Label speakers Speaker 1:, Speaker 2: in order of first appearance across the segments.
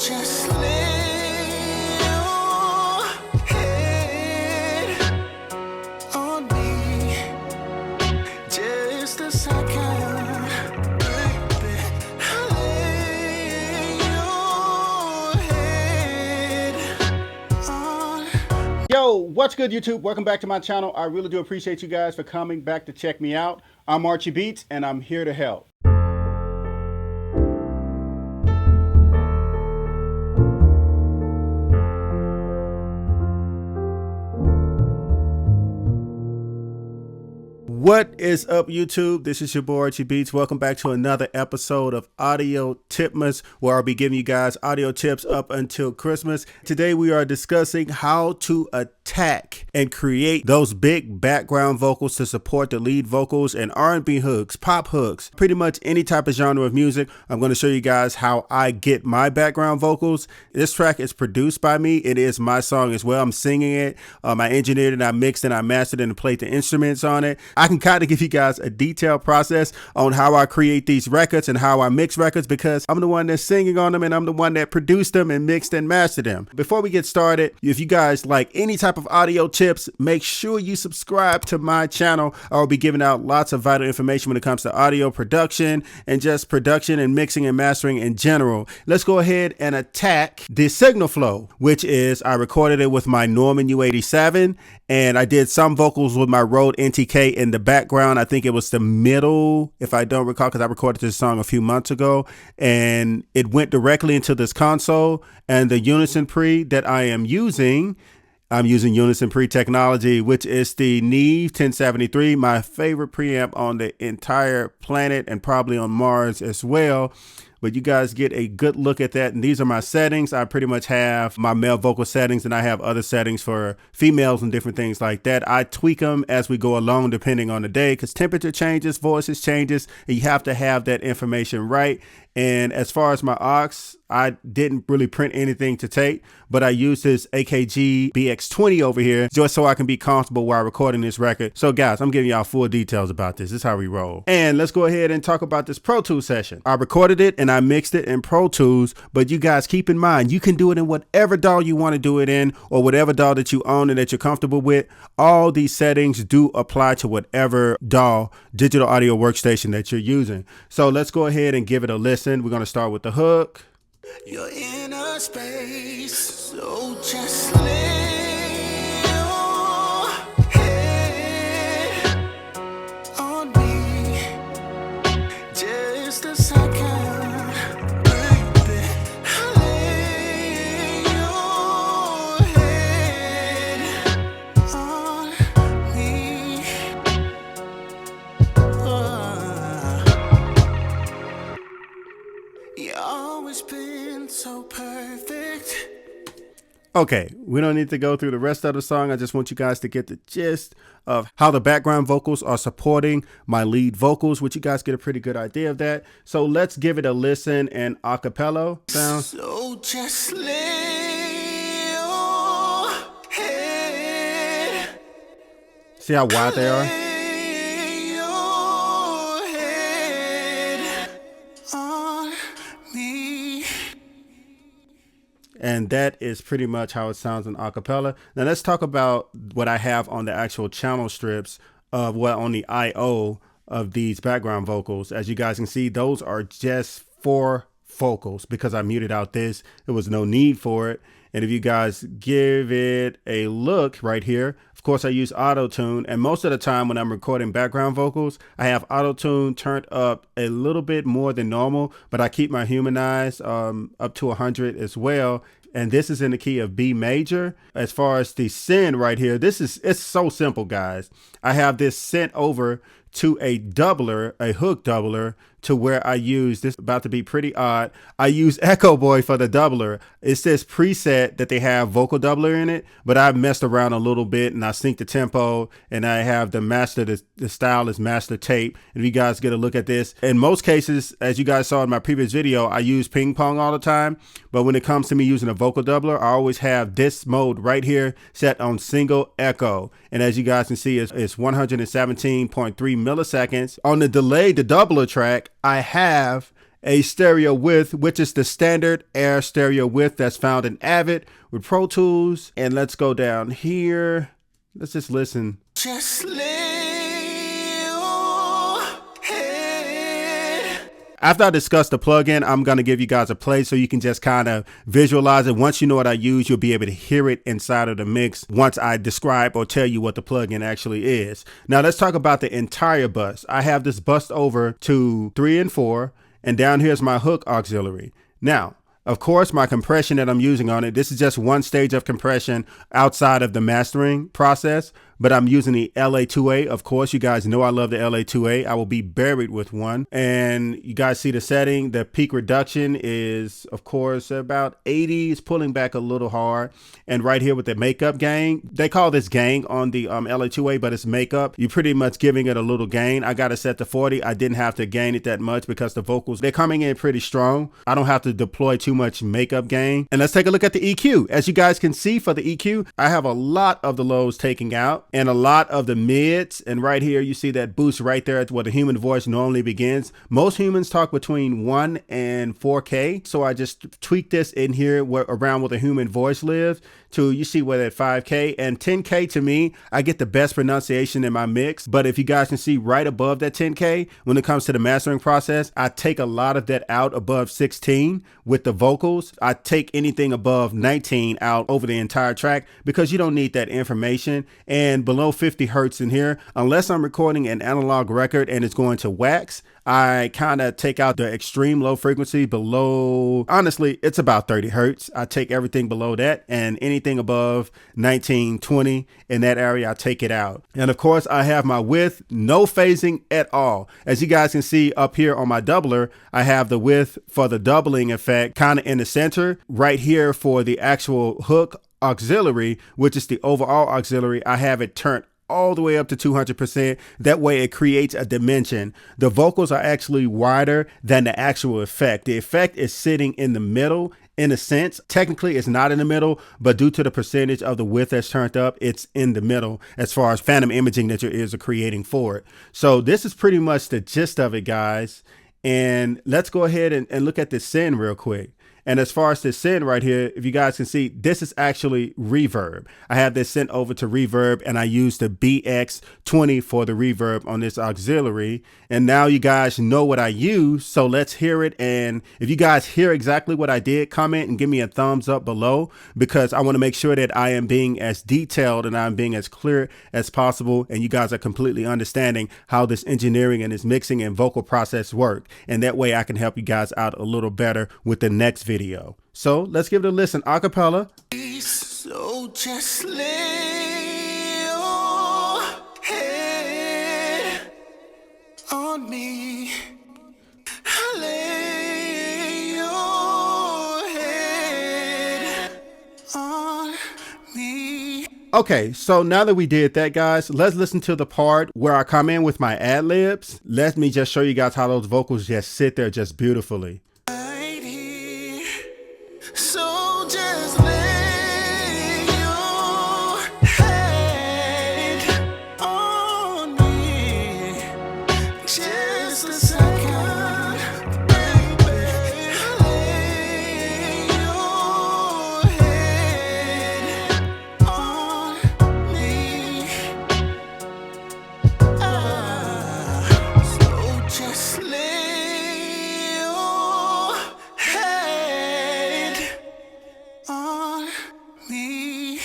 Speaker 1: just lay your head on me just a second, baby. Lay your head on.
Speaker 2: Yo, what's good, YouTube? Welcome back to my channel. I really do appreciate you guys for coming back to check me out. I'm Archie Beatz, and I'm here to help. What is up, YouTube? This is your boy Archie Beatz. Welcome back to another episode of Audio Tipmas, where I'll be giving you guys audio tips up until Christmas. Today we are discussing how to attack and create those big background vocals to support the lead vocals and R&B hooks, pop hooks, pretty much any type of genre of music. I'm going to show you guys how I get my background vocals. This track is produced by me. It is my song as well. I'm singing it. I engineered it, I mixed it, I mastered it, and played the instruments on it. I can kind of give you guys a detailed process on how I create these records and how I mix records, because I'm the one that's singing on them and I'm the one that produced them and mixed and mastered them. Before we get started, if you guys like any type of audio tips, make sure you subscribe to my channel. I'll be giving out lots of vital information when it comes to audio production and just production and mixing and mastering in general. Let's go ahead and attack the signal flow, which is I recorded it with my Norman U87, and I did some vocals with my Rode NTK in the background. I think it was the middle, if I don't recall, because I recorded this song a few months ago, and it went directly into this console. And the Unison pre that I am using, I'm using Unison pre technology, which is the Neve 1073, my favorite preamp on the entire planet and probably on Mars as well. But you guys get a good look at that. And these are my settings. I pretty much have my male vocal settings, and I have other settings for females and different things like that. I tweak them as we go along depending on the day, because temperature changes, voices changes, and you have to have that information right. And as far as my aux, I didn't really print anything to tape, but I used this AKG BX20 over here just so I can be comfortable while recording this record. So guys, I'm giving y'all full details about this. This is how we roll. And let's go ahead and talk about this Pro Tools session. I recorded it and I mixed it in Pro Tools, but you guys keep in mind, you can do it in whatever DAW you want to do it in, or whatever DAW that you own and that you're comfortable with. All these settings do apply to whatever DAW, digital audio workstation, that you're using. So let's go ahead and give it a listen. We're going to start with the hook.
Speaker 1: You're in a space, so just lay your head on me just a second, baby. Lay your head on me. You always been so perfect.
Speaker 2: Okay, we don't need to go through the rest of the song. I just want you guys to get the gist of how the background vocals are supporting my lead vocals, which you guys get a pretty good idea of that. So let's give it a listen in acapella sound.
Speaker 1: So just lay your head.
Speaker 2: See how wide they are?
Speaker 1: Lay your head on me.
Speaker 2: And that is pretty much how it sounds in acapella. Now let's talk about what I have on the actual channel strips of what on the IO of these background vocals. As you guys can see, those are just for vocals because I muted out this. There was no need for it. And if you guys give it a look right here, of course I use auto tune, and most of the time when I'm recording background vocals, I have auto tune turned up a little bit more than normal, but I keep my humanize up to 100 as well. And this is in the key of B major. As far as the send right here, it's so simple, guys. I have this sent over to a doubler, a hook doubler, to where I use, this about to be pretty odd, I use Echo Boy for the doubler. It's this preset that they have vocal doubler in it, but I messed around a little bit and I sync the tempo, and I have the master, the style is master tape. And if you guys get a look at this, in most cases, as you guys saw in my previous video, I use ping pong all the time. But when it comes to me using a vocal doubler, I always have this mode right here set on single echo. And as you guys can see, it's 117.3 milliseconds. On the delay, the doubler track, I have a stereo width, which is the standard air stereo width that's found in Avid with Pro Tools. And let's go down here. Let's just listen.
Speaker 1: Just lay your head.
Speaker 2: After I discuss the plugin, I'm going to give you guys a play so you can just kind of visualize it. Once you know what I use, you'll be able to hear it inside of the mix once I describe or tell you what the plugin actually is. Now let's talk about the entire bus. I have this bust over to 3 and 4, and down here's my hook auxiliary. Now, of course, my compression that I'm using on it, this is just one stage of compression outside of the mastering process, but I'm using the LA2A. Of course, you guys know I love the LA2A. I will be buried with one. And you guys see the setting. The peak reduction is, of course, about 80. It's pulling back a little hard. And right here with the makeup gain, they call this gain on the LA2A, but it's makeup. You're pretty much giving it a little gain. I got it set to 40. I didn't have to gain it that much because the vocals, they're coming in pretty strong. I don't have to deploy too much makeup gain. And let's take a look at the EQ. As you guys can see for the EQ, I have a lot of the lows taking out and a lot of the mids. And right here, you see that boost right there at where the human voice normally begins. Most humans talk between 1 and 4K. So I just tweak this in here around where the human voice lives to, you see where that 5K and 10K. To me, I get the best pronunciation in my mix. But if you guys can see right above that 10K, when it comes to the mastering process, I take a lot of that out above 16 with the vocals. I take anything above 19 out over the entire track because you don't need that information. And below 50 hertz in here, unless I'm recording an analog record and it's going to wax, I kind of take out the extreme low frequency below, honestly, it's about 30 hertz. I take everything below that, and anything above 19, 20 in that area, I take it out. And of course, I have my width, no phasing at all. As you guys can see up here on my doubler, I have the width for the doubling effect kind of in the center. Right here for the actual hook auxiliary, which is the overall auxiliary, I have it turned all the way up to 200%. That way it creates a dimension. The vocals are actually wider than the actual effect. The effect is sitting in the middle in a sense. Technically it's not in the middle, but due to the percentage of the width that's turned up, it's in the middle as far as phantom imaging that your ears are creating for it. So this is pretty much the gist of it, guys. And let's go ahead and look at this send real quick. And as far as this send right here, if you guys can see, this is actually reverb. I have this sent over to reverb and I use the BX20 for the reverb on this auxiliary. And now you guys know what I use. So let's hear it. And if you guys hear exactly what I did, comment and give me a thumbs up below, because I want to make sure that I am being as detailed and I'm being as clear as possible. And you guys are completely understanding how this engineering and this mixing and vocal process work. And that way I can help you guys out a little better with the next video. So let's give it a listen a cappella.
Speaker 1: So just lay your head on me. Lay your head on me.
Speaker 2: Okay, so now that we did that, guys, let's listen to the part where I come in with my ad libs. Let me just show you guys how those vocals just sit there just beautifully.
Speaker 1: So just lay your head on me, just a second, baby. Lay your head on me. So just lay your head on me.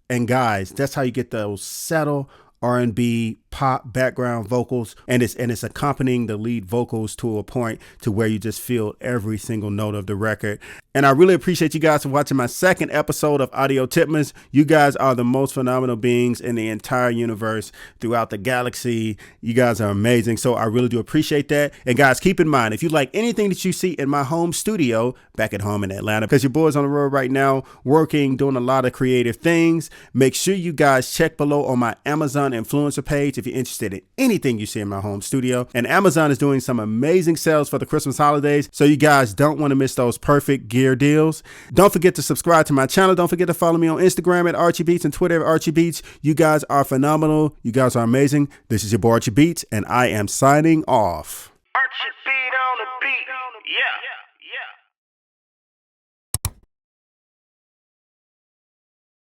Speaker 2: And guys, that's how you get those settle R&B pop background vocals, and it's accompanying the lead vocals to a point to where you just feel every single note of the record. And I really appreciate you guys for watching my second episode of Audio Tipmas. You guys are the most phenomenal beings in the entire universe, throughout the galaxy. You guys are amazing. So I really do appreciate that. And guys, keep in mind, if you like anything that you see in my home studio back at home in Atlanta, because your boy's on the road right now, working, doing a lot of creative things, make sure you guys check below on my Amazon influencer page if you're interested in anything you see in my home studio. And Amazon is doing some amazing sales for the Christmas holidays, so you guys don't want to miss those perfect gear deals. Don't forget to subscribe to my channel. Don't forget to follow me on Instagram at Archie Beatz and Twitter at Archie Beatz. You guys are phenomenal. You guys are amazing. This is your boy Archie Beatz, and I am signing off.
Speaker 1: Archie Beatz.
Speaker 3: Yeah.